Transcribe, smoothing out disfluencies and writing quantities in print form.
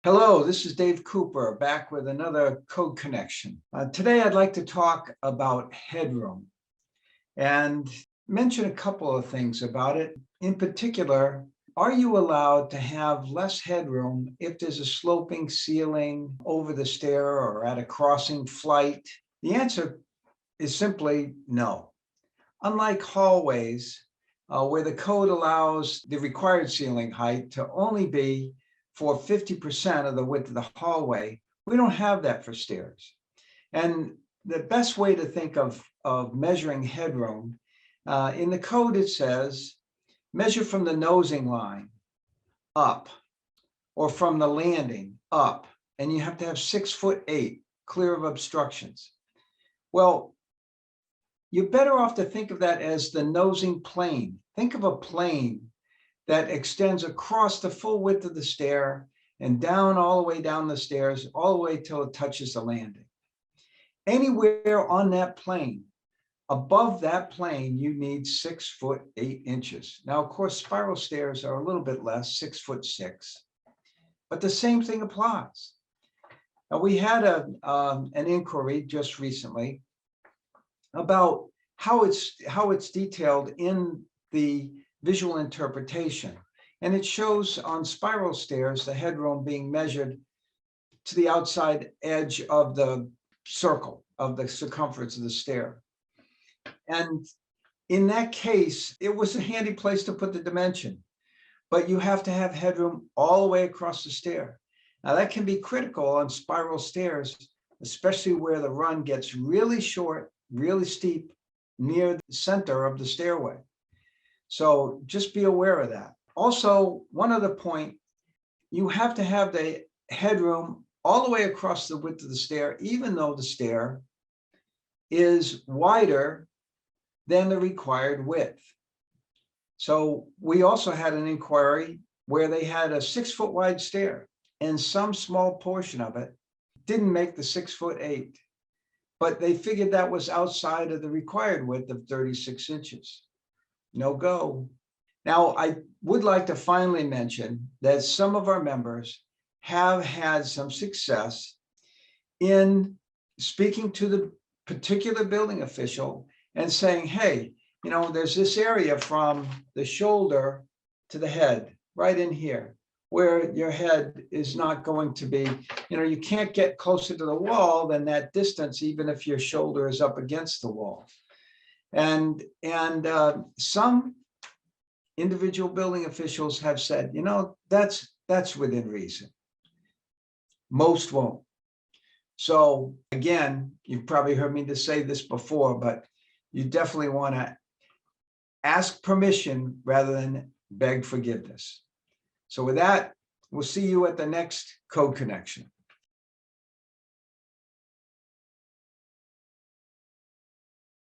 Hello, this is Dave Cooper back with another code connection. Today I'd like to talk about Headroom and mention a couple of things about it. In particular, are you allowed to have less headroom if there's a sloping ceiling over the stair or at a crossing flight? The answer is simply no. Unlike hallways, where the code allows the required ceiling height to only be for 50% of the width of the hallway, we don't have that for stairs. And the best way to think of measuring headroom, in the code it says, measure from the nosing line up, or from the landing up, and you have to have 6'8" clear of obstructions. Well, you're better off to think of that as the nosing plane. Think of a plane that extends across the full width of the stair and down all the way down the stairs, all the way till it touches the landing. Anywhere on that plane, above that plane, you need 6'8". Now, of course, spiral stairs are a little bit less, 6'6", but the same thing applies. Now, we had an inquiry just recently about how it's detailed in the visual interpretation. And it shows on spiral stairs, the headroom being measured to the outside edge of the circle of the circumference of the stair. And in that case, it was a handy place to put the dimension, but you have to have headroom all the way across the stair. Now that can be critical on spiral stairs, especially where the run gets really short, really steep near the center of the stairway. So just be aware of that. Also, one other point, you have to have the headroom all the way across the width of the stair, even though the stair is wider than the required width. So we also had an inquiry where they had a 6-foot wide stair and some small portion of it didn't make the 6'8", but they figured that was outside of the required width of 36 inches. No go. Now, I would like to finally mention that some of our members have had some success in speaking to the particular building official and saying, hey, there's this area from the shoulder to the head right in here where your head is not going to be, you can't get closer to the wall than that distance, even if your shoulder is up against the wall. And some individual building officials have said, that's within reason. Most won't. So again, you've probably heard me say this before, but you definitely want to ask permission rather than beg forgiveness. So with that, we'll see you at the next Code Connection.